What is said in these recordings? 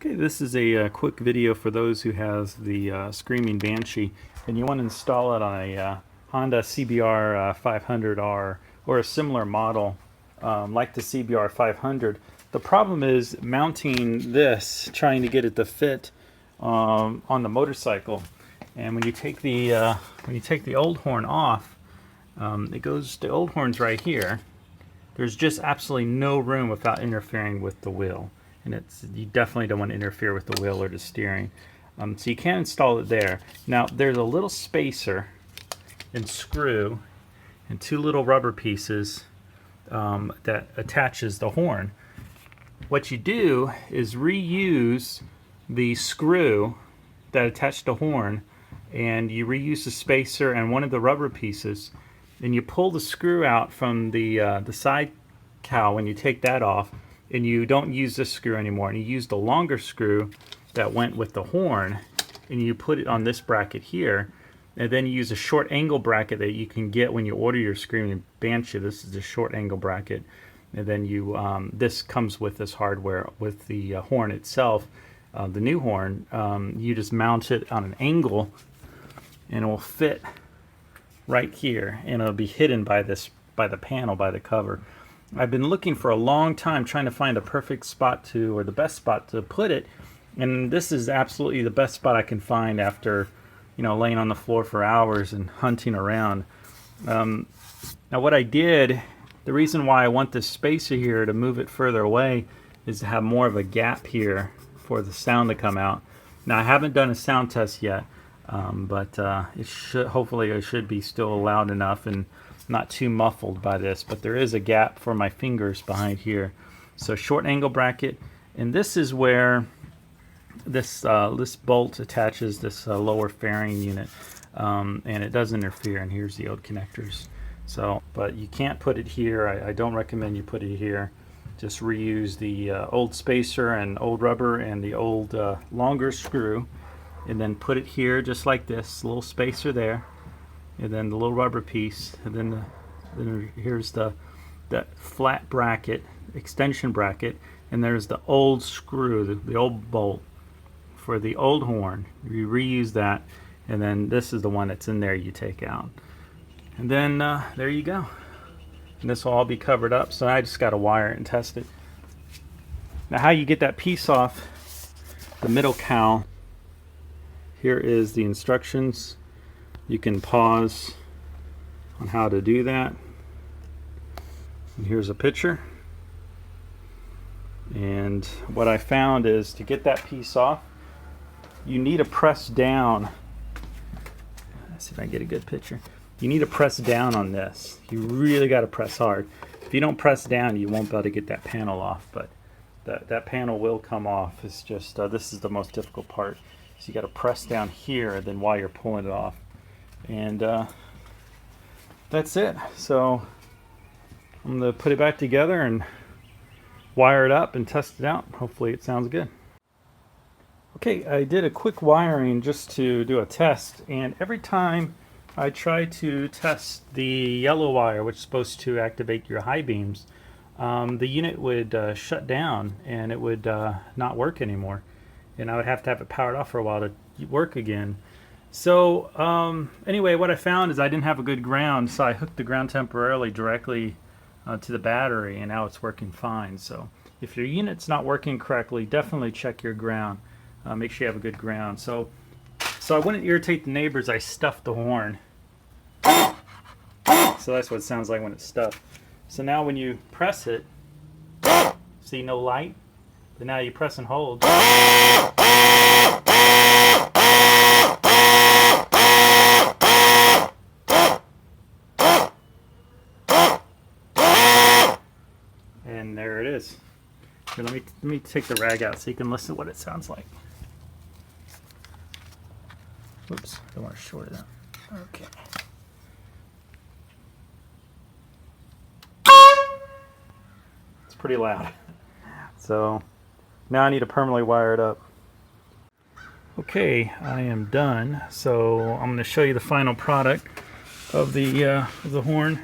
Okay, this is a quick video for those who has the Screaming Banshee and you want to install it on a Honda CBR500R or a similar model like the CBR500. The problem is mounting this, trying to get it to fit on the motorcycle. And when you take the old horn off, the old horn's right here. There's just absolutely no room without interfering with the wheel. And you definitely don't want to interfere with the wheel or the steering. So you can install it there. Now there's a little spacer and screw and two little rubber pieces that attaches the horn. What you do is reuse the screw that attached the horn, and you reuse the spacer and one of the rubber pieces, and you pull the screw out from the side cowl when you take that off, and you don't use this screw anymore, and you use the longer screw that went with the horn, and you put it on this bracket here, and then you use a short angle bracket that you can get when you order your Screaming Banshee. This is a short angle bracket, and then you this comes with this hardware with the horn itself. The new horn, you just mount it on an angle, and it will fit right here, and it'll be hidden by the panel, by the cover. I've been looking for a long time trying to find the perfect spot or the best spot to put it, and this is absolutely the best spot I can find after, laying on the floor for hours and hunting around. Now what I did, the reason why I want this spacer here to move it further away is to have more of a gap here for the sound to come out. Now I haven't done a sound test yet, but hopefully it should be still loud enough and not too muffled by this, but there is a gap for my fingers behind here. So short angle bracket, and this is where this bolt attaches this lower fairing unit, and it does interfere, and here's the old connectors. So, but you can't put it here. I don't recommend you put it here. Just reuse the old spacer and old rubber and the old longer screw, and then put it here just like this, little spacer there, and then the little rubber piece, and then here's that flat bracket, extension bracket, and there's the old screw, the old bolt for the old horn. You reuse that, and then this is the one that's in there you take out, and then there you go. And this will all be covered up, so I just got to wire it and test it. Now how you get that piece off the middle cowl, here is the instructions. You can pause on how to do that. And here's a picture. And what I found is to get that piece off, you need to press down. Let's see if I can get a good picture. You need to press down on this. You really got to press hard. If you don't press down, you won't be able to get that panel off, but that panel will come off. It's just this is the most difficult part. So you got to press down here, then while you're pulling it off. And that's it. So I'm going to put it back together and wire it up and test it out. Hopefully it sounds good. Okay, I did a quick wiring just to do a test, and every time I try to test the yellow wire, which is supposed to activate your high beams, the unit would shut down and it would not work anymore, and I would have to have it powered off for a while to work again. So anyway, what I found is I didn't have a good ground, so I hooked the ground temporarily directly to the battery, and now it's working fine. So if your unit's not working correctly, definitely check your ground. Make sure you have a good ground. So I wouldn't irritate the neighbors, I stuffed the horn. So that's what it sounds like when it's stuffed. So now when you press it, see no light? But now you press and hold. And there it is. Here, let me take the rag out so you can listen to what it sounds like. Whoops, I don't want to short it out. Okay. It's pretty loud. So now I need to permanently wire it up. Okay, I am done. So I'm going to show you the final product of the horn,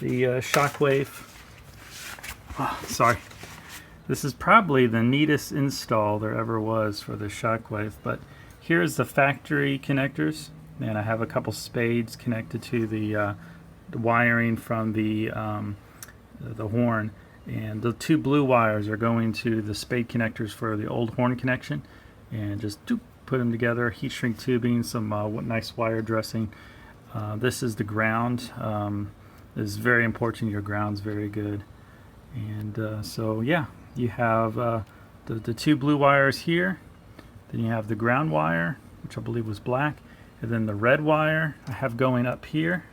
the Shockwave. Oh, sorry. This is probably the neatest install there ever was for the Shockwave, but here's the factory connectors, and I have a couple spades connected to the wiring from the horn, and the two blue wires are going to the spade connectors for the old horn connection, and just put them together. Heat shrink tubing, some nice wire dressing. This is the ground. It's very important your ground's very good, and so yeah, you have the two blue wires here, then you have the ground wire, which I believe was black, and then the red wire I have going up here,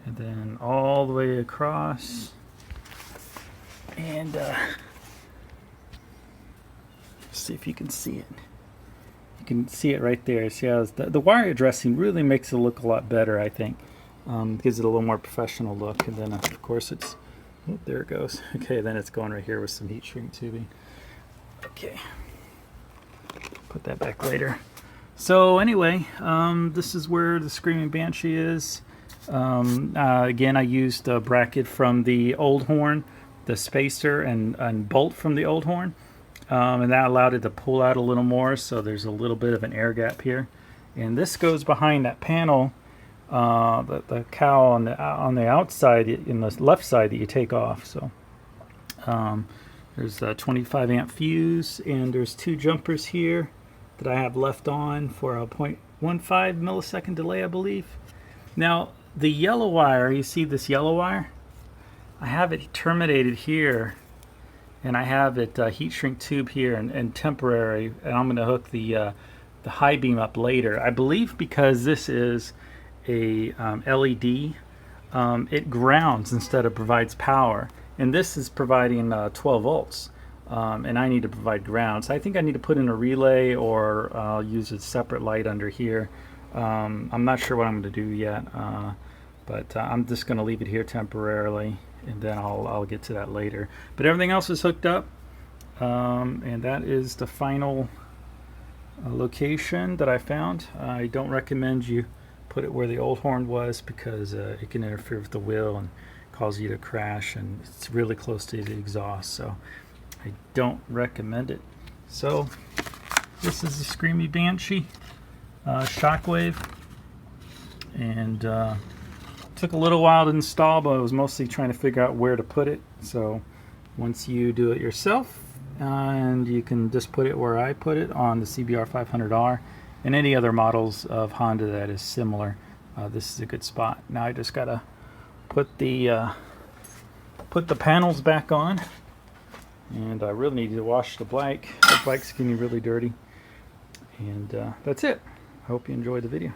and then all the way across, and see if you can see it. You can see it right there. See how the wire dressing really makes it look a lot better, I think. Gives it a little more professional look, and then of course it's, oh, there it goes. Okay, then it's going right here with some heat shrink tubing. Okay, put that back later. So anyway, this is where the Screaming Banshee is. Again, I used a bracket from the old horn, the spacer and bolt from the old horn, and that allowed it to pull out a little more, so there's a little bit of an air gap here. And this goes behind that panel, the cowl on the outside, in the left side that you take off. So there's a 25 amp fuse, and there's two jumpers here that I have left on for a 0.15 millisecond delay, I believe. Now the yellow wire, you see this yellow wire? I have it terminated here, and I have it heat shrink tube here and temporary, and I'm going to hook the high beam up later. I believe because this is a LED, it grounds instead of provides power, and this is providing 12 volts, and I need to provide ground. So I think I need to put in a relay, or I'll use a separate light under here. I'm not sure what I'm going to do yet, but I'm just going to leave it here temporarily, and then I'll get to that later. But everything else is hooked up, and that is the final location that I found. I don't recommend you put it where the old horn was, because it can interfere with the wheel and cause you to crash, and it's really close to the exhaust, so I don't recommend it. So this is the Screamy Banshee Shockwave, and took a little while to install, but I was mostly trying to figure out where to put it. So once you do it yourself, and you can just put it where I put it on the CBR500R and any other models of Honda that is similar, this is a good spot. Now I just gotta put the panels back on, and I really need to wash the bike. The bike's getting really dirty, and that's it. I hope you enjoyed the video.